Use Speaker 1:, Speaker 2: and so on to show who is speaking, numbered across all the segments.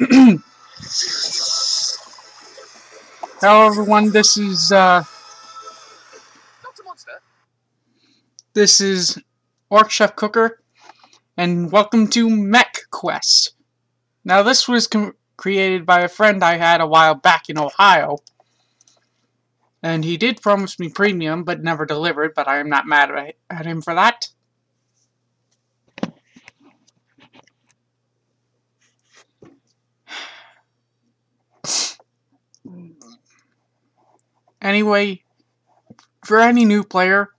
Speaker 1: Hello everyone, this is Orc Chef Cooker, and welcome to MechQuest. Now this was created by a friend I had a while back in Ohio, and he did promise me premium but never delivered, but I am not mad at him for that. Anyway, for any new player,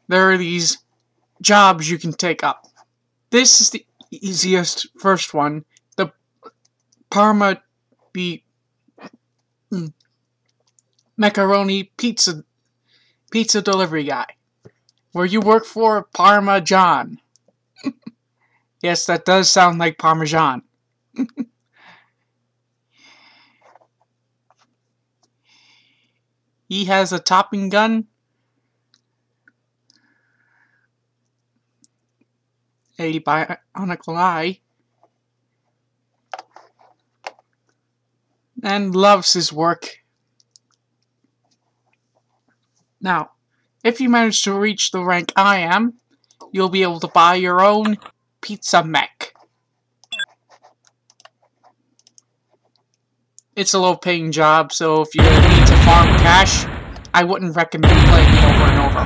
Speaker 1: there are these jobs you can take up. This is the easiest first one, the Parma macaroni pizza delivery guy, where you work for Parmesan. Yes, that does sound like Parmesan. He has a topping gun, a bionicle eye, and loves his work. Now, if you manage to reach the rank I am, you'll be able to buy your own pizza mech. It's a low-paying job, so if you need to farm cash, I wouldn't recommend playing it over and over.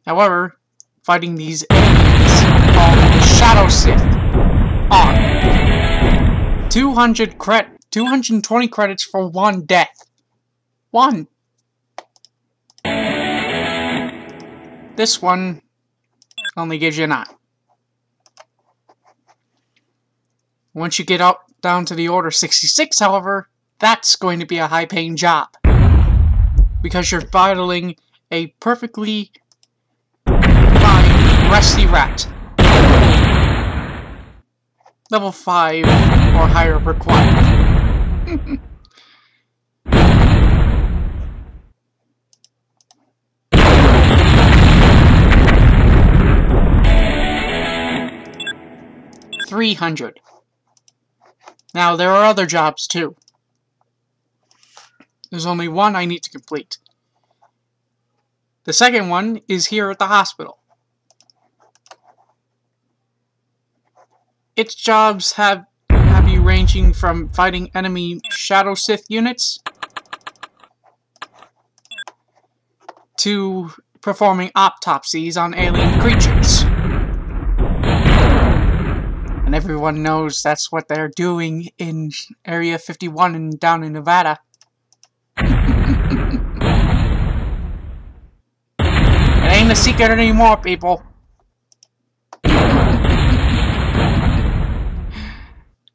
Speaker 1: However, fighting these enemies called Shadow Sith are 220 credits for one death. One. This one only gives you 9. Once you get up down to the order 66, however, that's going to be a high-paying job, because you're battling a perfectly fine rusty rat. Level 5 or higher required. 300. Now, there are other jobs, too. There's only one I need to complete. The second one is here at the hospital. Its jobs have you ranging from fighting enemy Shadow Sith units to performing autopsies on alien creatures. And everyone knows that's what they're doing in Area 51 and down in Nevada. It ain't a secret anymore, people.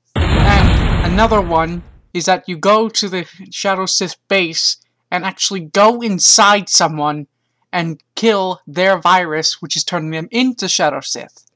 Speaker 1: And another one is that you go to the Shadow Sith base and actually go inside someone and kill their virus, which is turning them into Shadow Sith.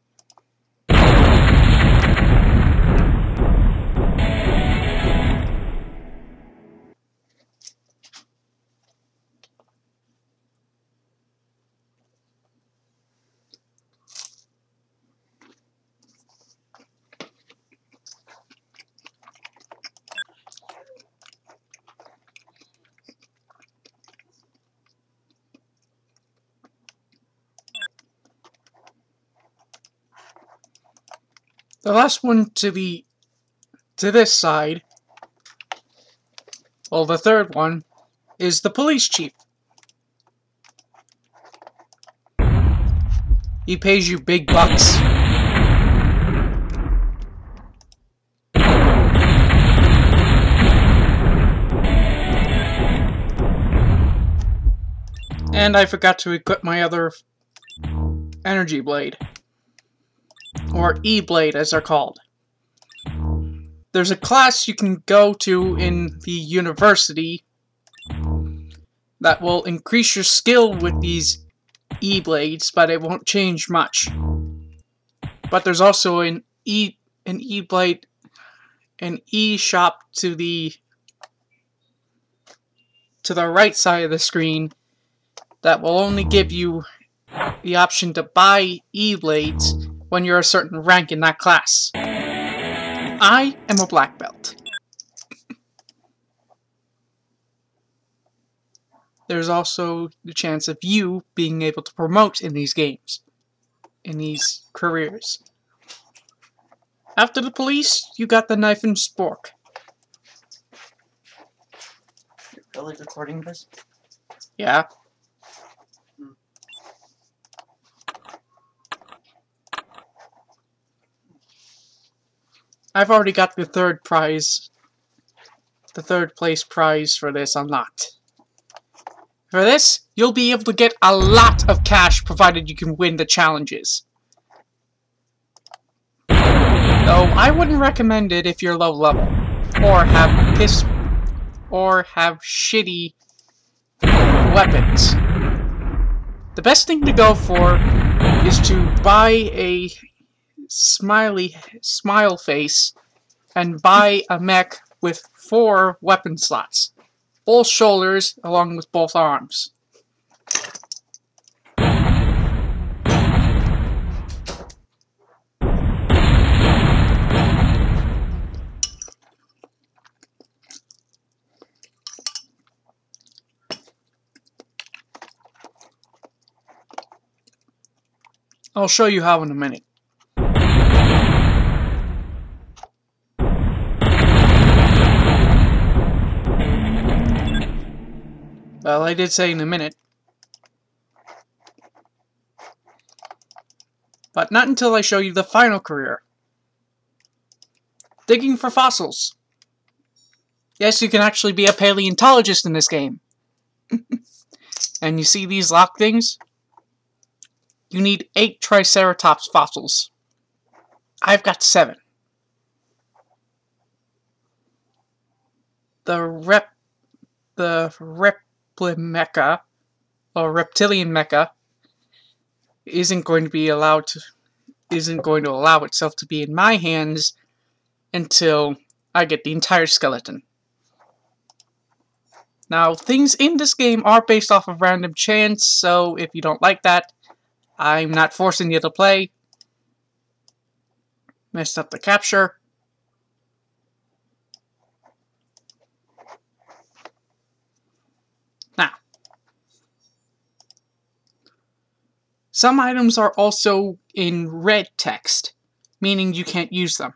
Speaker 1: The last one to this side, well, the third one, is the police chief. He pays you big bucks. And I forgot to equip my other energy blade. Or E-Blade, as they're called. There's a class you can go to in the university that will increase your skill with these E-Blades, but it won't change much. But there's also an E-Blade, an E-shop to the right side of the screen that will only give you the option to buy E-blades when you're a certain rank in that class. I am a black belt. There's also the chance of you being able to promote in these games, in these careers. After the police, you got the knife and spork.
Speaker 2: You're really recording this?
Speaker 1: Yeah. I've already got the third prize, the third place prize for this unlocked. For this, you'll be able to get a lot of cash provided you can win the challenges. Though I wouldn't recommend it if you're low level, or have shitty weapons. The best thing to go for is to buy a smile face and buy a mech with 4 weapon slots. Both shoulders along with both arms. I'll show you how in a minute. Well, I did say in a minute. But not until I show you the final career. Digging for fossils. Yes, you can actually be a paleontologist in this game. And you see these lock things? You need 8 Triceratops fossils. I've got 7. The Replimecha, or reptilian mecha, isn't going to allow itself to be in my hands until I get the entire skeleton. Now, things in this game are based off of random chance, so if you don't like that, I'm not forcing you to play. Messed up the capture. Now, some items are also in red text, meaning you can't use them.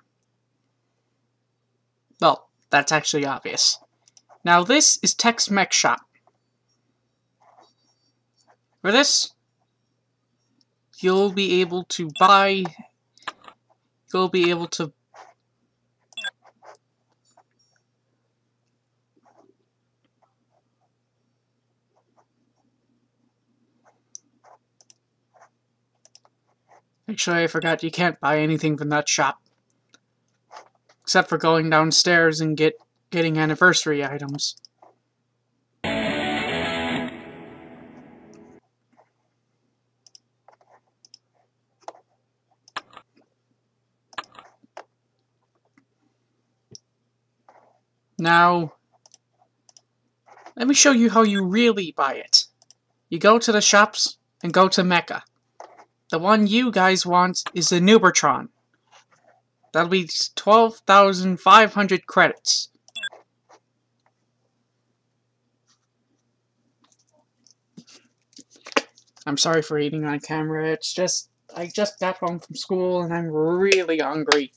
Speaker 1: Well, that's actually obvious. Now this is Text Mech Shop. For this, you'll be able to buy... Actually, I forgot you can't buy anything from that shop. Except for going downstairs and getting anniversary items. Now, let me show you how you really buy it. You go to the shops and go to Mecha. The one you guys want is the Nubertron. That'll be 12,500 credits. I'm sorry for eating on camera, it's just, I just got home from school and I'm really hungry.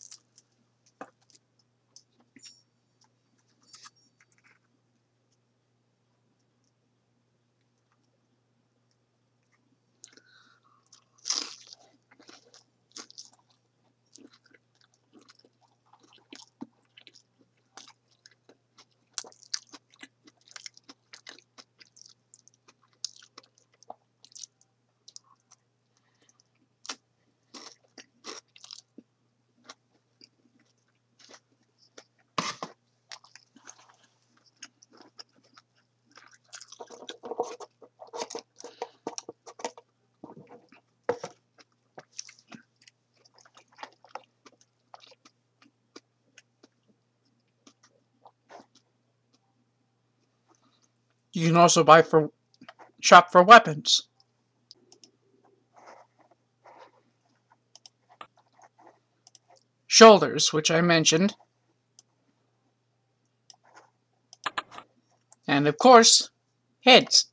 Speaker 1: You can also shop for weapons. shoulders, which I mentioned, and of course, heads.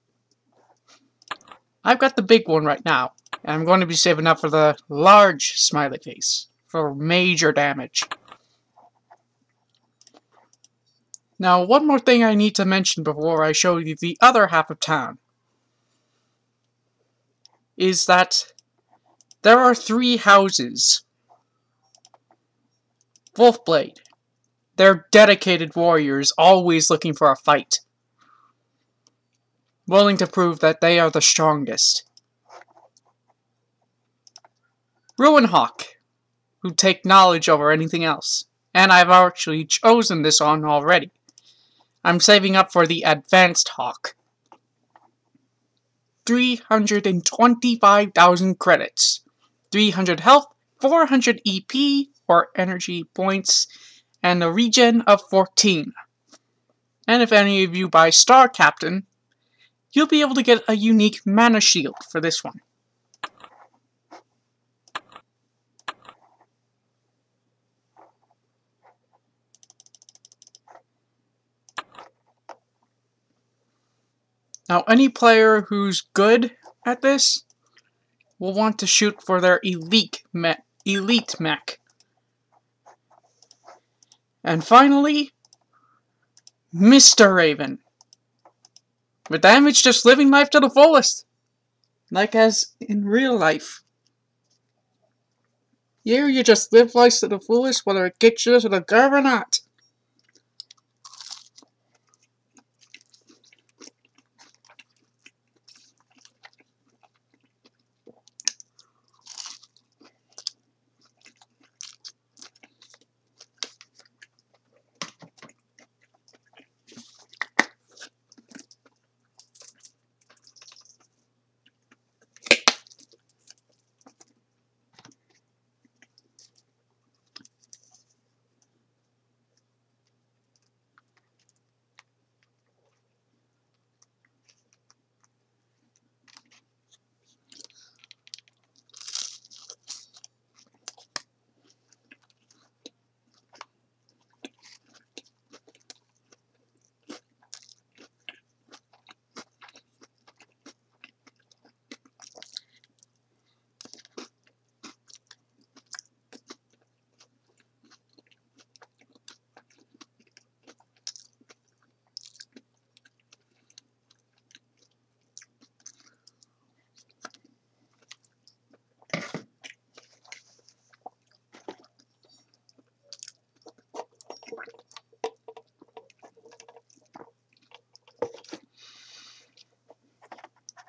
Speaker 1: I've got the big one right now, and I'm going to be saving up for the large smiley face for major damage. Now, one more thing I need to mention before I show you the other half of town is that there are 3 houses. Wolfblade. They're dedicated warriors, always looking for a fight. Willing to prove that they are the strongest. Ruinhawk, who take knowledge over anything else. And I've actually chosen this one already. I'm saving up for the Advanced Hawk. 325,000 credits. 300 health, 400 EP, or energy points, and a regen of 14. And if any of you buy Star Captain, you'll be able to get a unique mana shield for this one. Now, any player who's good at this will want to shoot for their elite mech. And finally, Mr. Raven. With damage, just living life to the fullest. Like as in real life. Here you just live life to the fullest, whether it kicks you to the curb or not.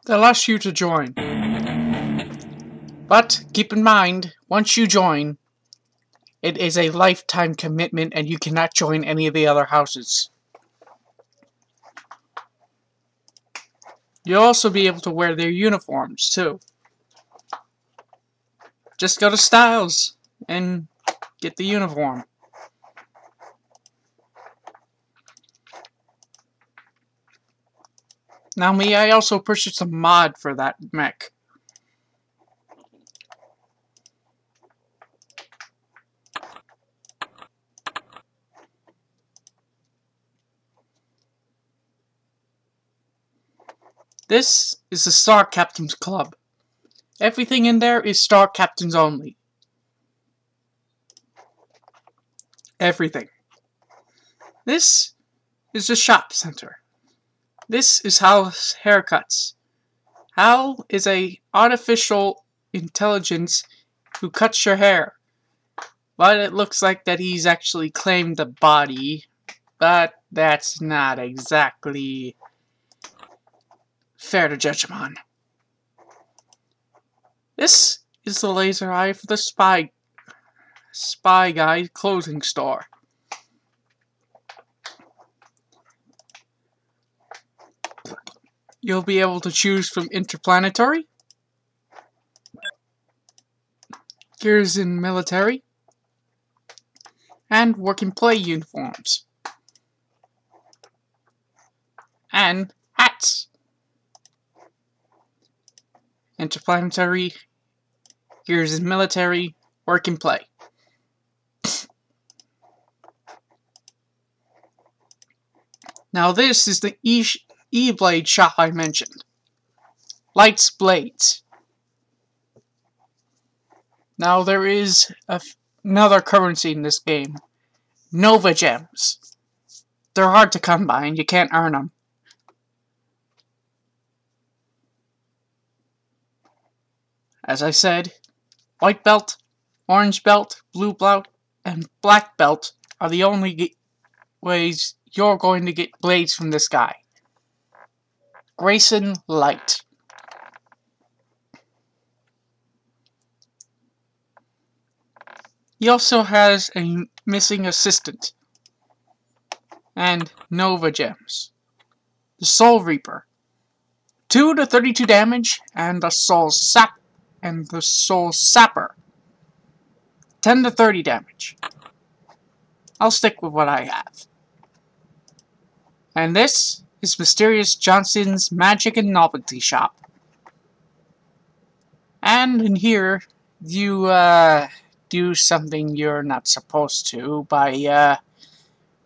Speaker 1: They'll ask you to join. But keep in mind, once you join, it is a lifetime commitment and you cannot join any of the other houses. You'll also be able to wear their uniforms too. Just go to Styles and get the uniform. Now me, I also purchased a mod for that mech. This is the Star Captains Club. Everything in there is Star Captains only. Everything. This is the shop center. This is Hal's haircuts. Hal is a artificial intelligence who cuts your hair. But it looks like that he's actually claimed the body. But that's not exactly fair to judge him on. This is the laser eye for the Spy Guy clothing store. You'll be able to choose from interplanetary, gears in military, and work and play uniforms. And hats. Interplanetary, gears in military, work and play. Now this is the E-Blade shop I mentioned. Lights Blades. Now there is another currency in this game. Nova Gems. They're hard to come by and you can't earn them. As I said, white belt, orange belt, blue belt, and black belt are the only ways you're going to get blades from this guy. Grayson Light. He also has a missing assistant. And Nova Gems. The Soul Reaper. 2 to 32 damage, and the Soul Sapper. 10 to 30 damage. I'll stick with what I have. And this is Mysterious Johnson's Magic and Novelty Shop. And in here, you do something you're not supposed to by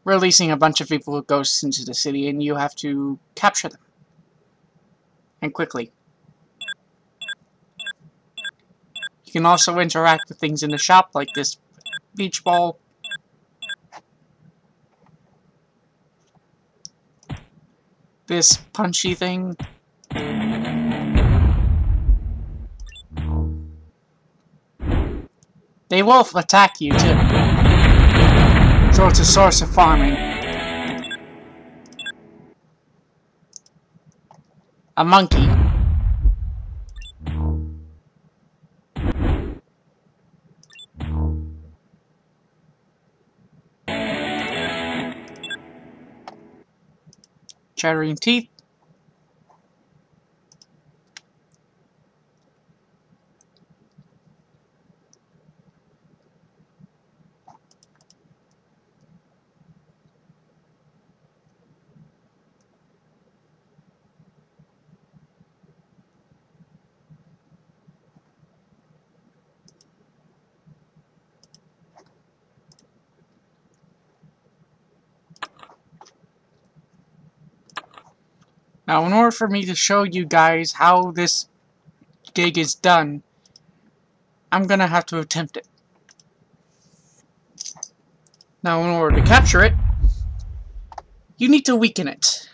Speaker 1: releasing a bunch of evil ghosts into the city, and you have to capture them. And quickly. You can also interact with things in the shop, like this beach ball. This punchy thing. They will attack you too. So it's a source of farming. A monkey. Chattering teeth. Now, in order for me to show you guys how this gig is done, I'm gonna have to attempt it. Now, in order to capture it, you need to weaken it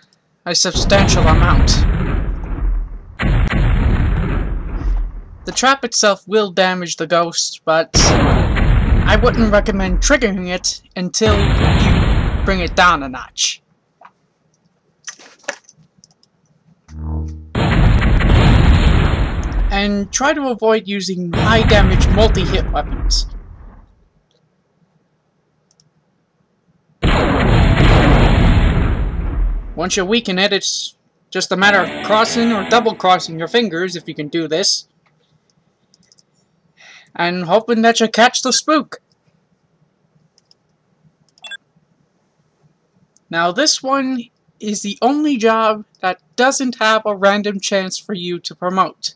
Speaker 1: a substantial amount. The trap itself will damage the ghost, but I wouldn't recommend triggering it until you bring it down a notch. And try to avoid using high damage multi-hit weapons. Once you weaken it, it's just a matter of crossing or double crossing your fingers if you can do this. And hoping that you catch the spook. Now this one is the only job that doesn't have a random chance for you to promote.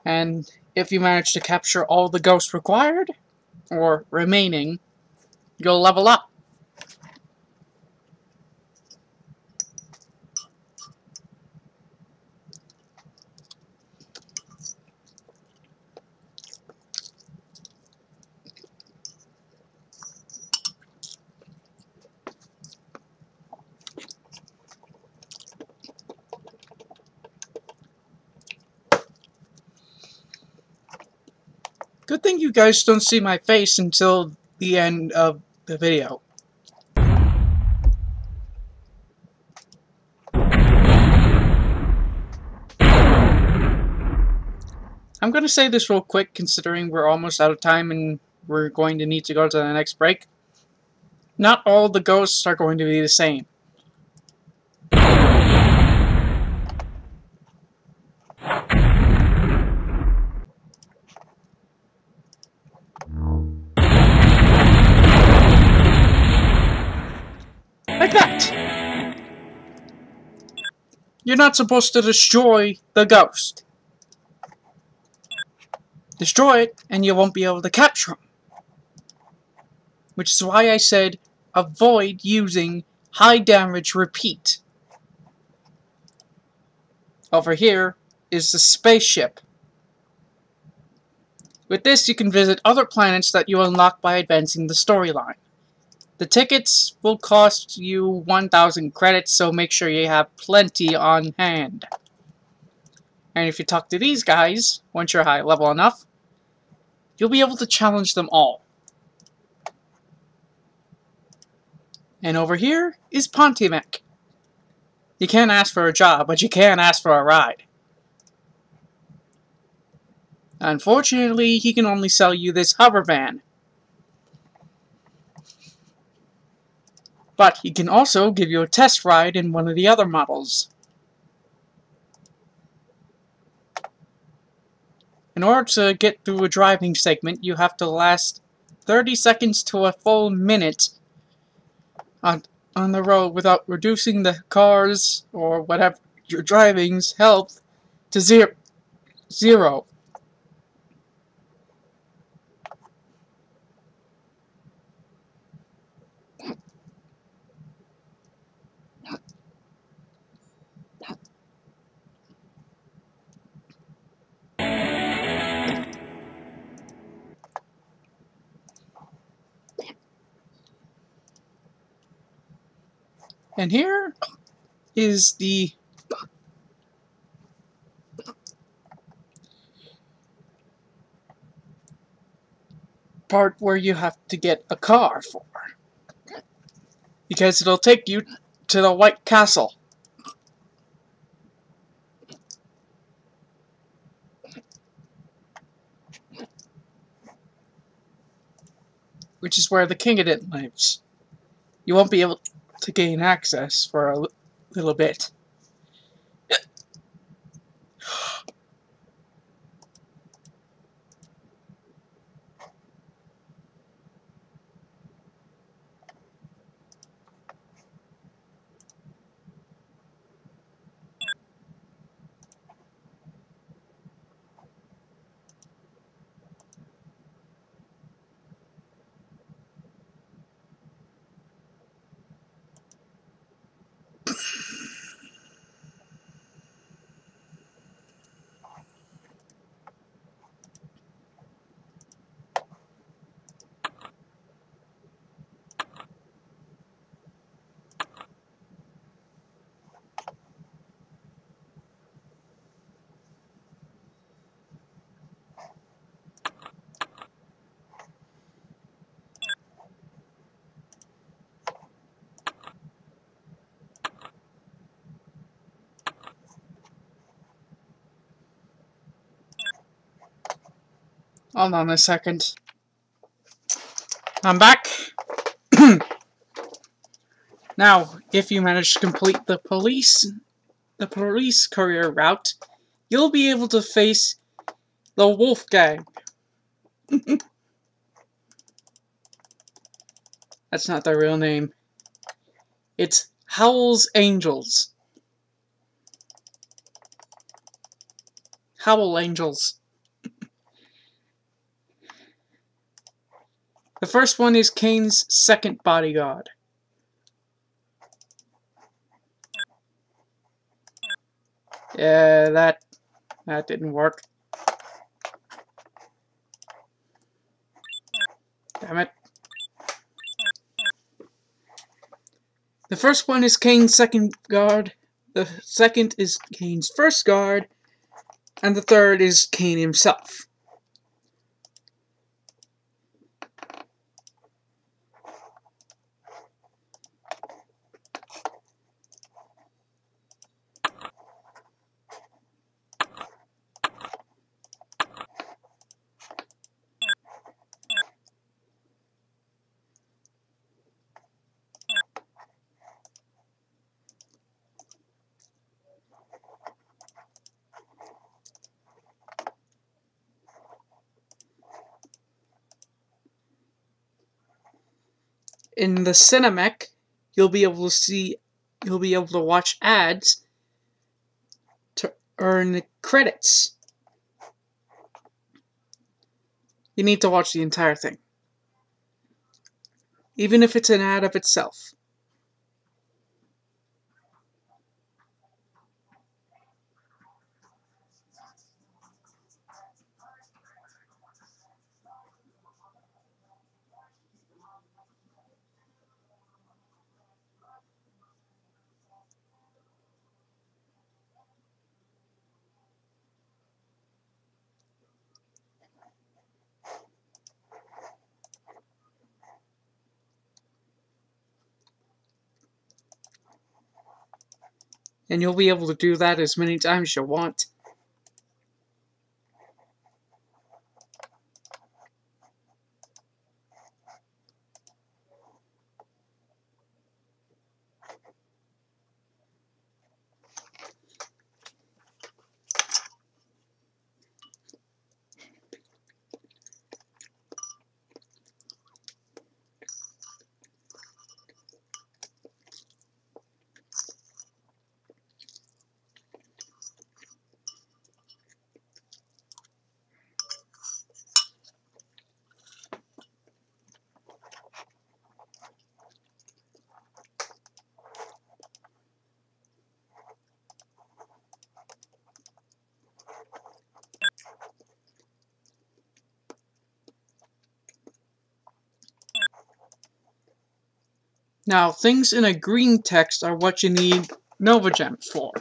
Speaker 1: And if you manage to capture all the ghosts required, or remaining, you'll level up. Good thing you guys don't see my face until the end of the video. I'm going to say this real quick considering we're almost out of time and we're going to need to go to the next break. Not all the ghosts are going to be the same. Like that. you're not supposed to destroy the ghost. Destroy it, and you won't be able to capture him. Which is why I said, avoid using high damage repeat. Over here is the spaceship. With this, you can visit other planets that you unlock by advancing the storyline. The tickets will cost you 1,000 credits, so make sure you have plenty on hand. And if you talk to these guys, once you're high level enough, you'll be able to challenge them all. And over here is Pontiac. You can't ask for a job, but you can ask for a ride. Unfortunately, he can only sell you this hover van. But he can also give you a test ride in one of the other models. In order to get through a driving segment, you have to last 30 seconds to a full minute on the road without reducing the car's or whatever you're driving's health to zero. And here is the part where you have to get a car for. Because it'll take you to the White Castle. Which is where the King-a-din lives. You won't be able to gain access for a little bit. Hold on a second. I'm back. Now, if you manage to complete the police career route, you'll be able to face the Wolf Gang. That's not their real name. It's Howl's Angels. Howl Angels. The first one is Kane's second bodyguard. Yeah, that didn't work. Damn it. The first one is Kane's second guard, the second is Kane's first guard, and the third is Kane himself. In the Cinemech, you'll be able to watch ads earn credits. You need to watch the entire thing, even if it's an ad of itself. And you'll be able to do that as many times as you want. Now, things in a green text are what you need Nova Gem for.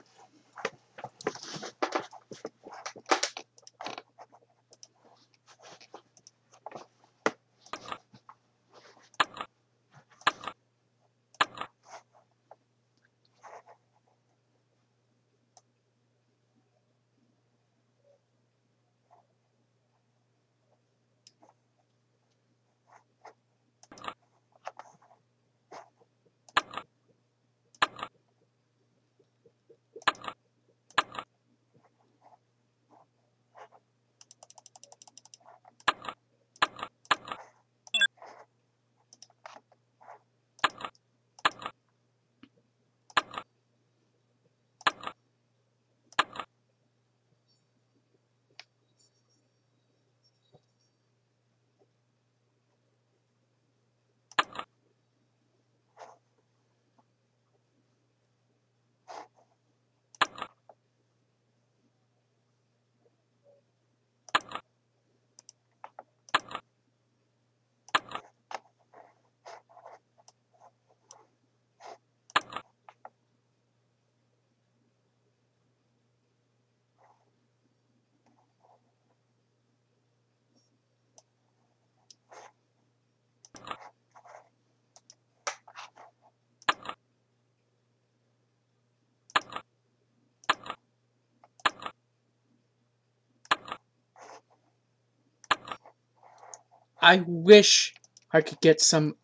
Speaker 1: I wish I could get some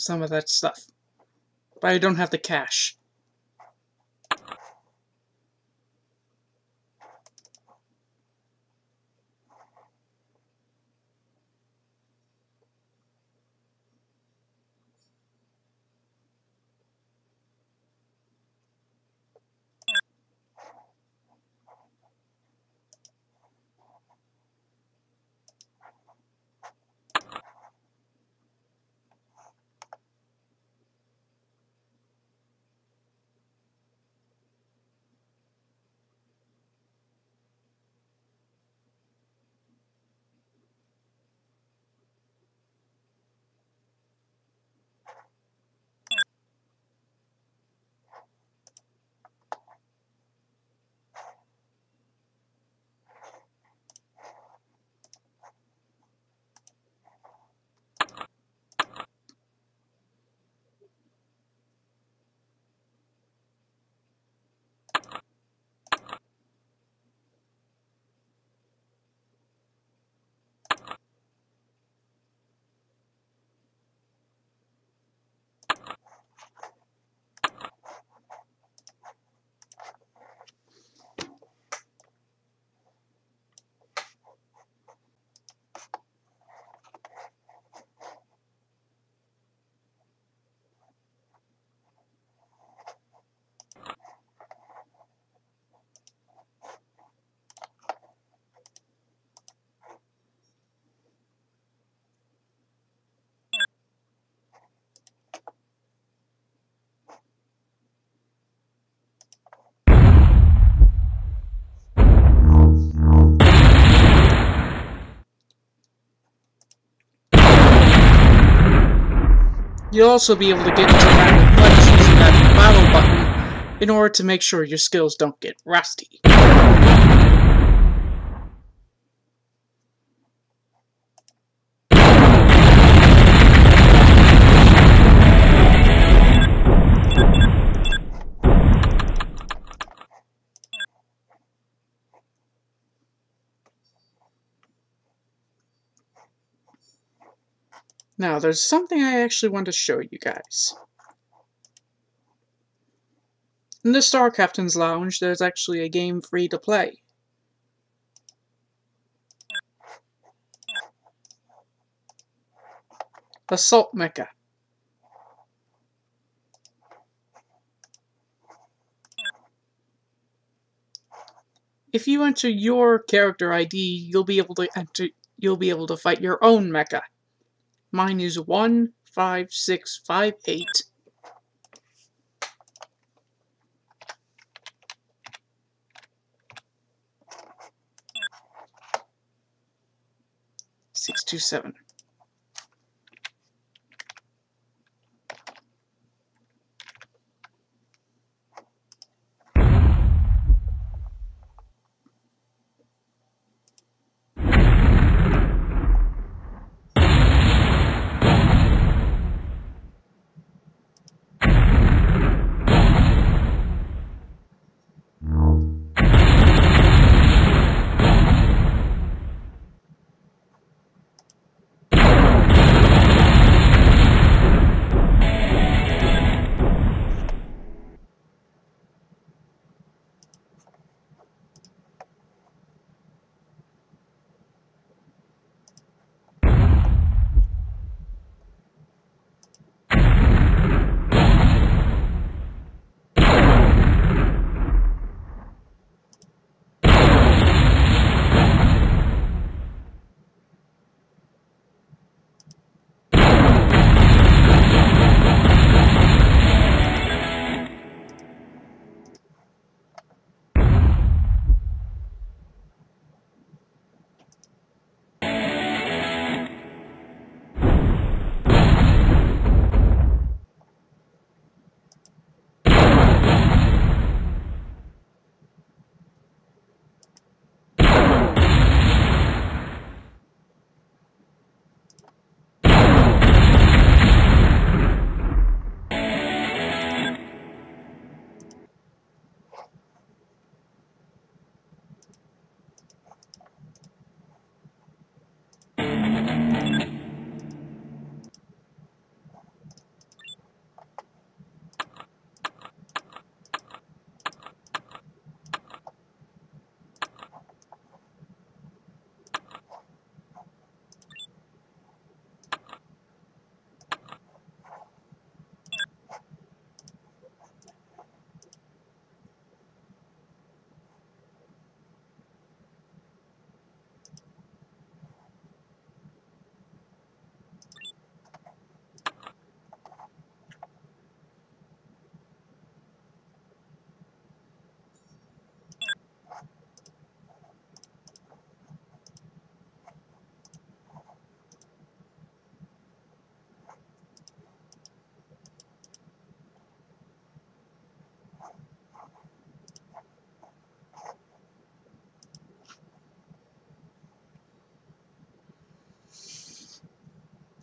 Speaker 1: of that stuff, but I don't have the cash. You'll also be able to get into random fights using that battle button in order to make sure your skills don't get rusty. Now, there's something I actually want to show you guys. In the Star Captain's Lounge, there's actually a game free to play. Assault Mecha. If you enter your character ID, you'll be able to fight your own mecha. Mine is 15658. 627.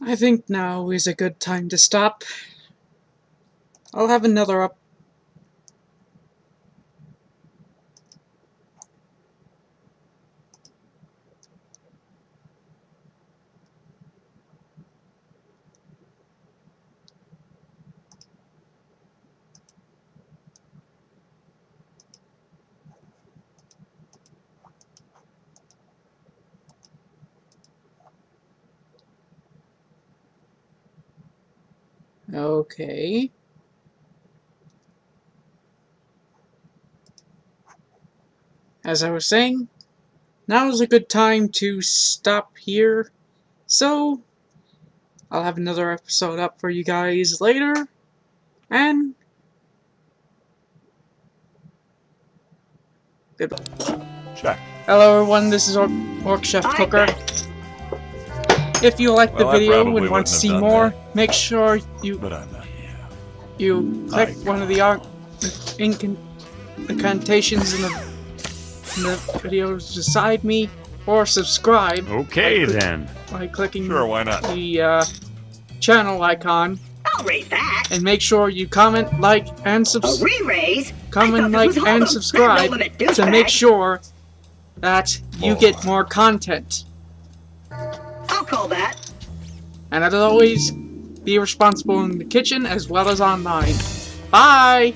Speaker 1: I think now is a good time to stop. I'll have another up. Okay. As I was saying, now is a good time to stop here. So, I'll have another episode up for you guys later. And goodbye.
Speaker 3: Check.
Speaker 1: Hello everyone, this is Orc Chef Cooker. If you like the
Speaker 3: Well, I
Speaker 1: video
Speaker 3: probably
Speaker 1: and want
Speaker 3: wouldn't
Speaker 1: to
Speaker 3: have
Speaker 1: see
Speaker 3: done
Speaker 1: more,
Speaker 3: that.
Speaker 1: make sure you
Speaker 3: But I'm not.
Speaker 1: click
Speaker 3: I
Speaker 1: one of the incantations in the videos beside me, or subscribe
Speaker 4: Okay then.
Speaker 1: by clicking
Speaker 3: Sure, why not?
Speaker 1: the channel icon,
Speaker 5: I'll raise that.
Speaker 1: and make sure you comment, like, and
Speaker 5: A re-raise?
Speaker 1: comment, like, and subscribe to make sure that you get more content.
Speaker 5: I'll call that.
Speaker 1: And as always, be responsible in the kitchen as well as online. Bye!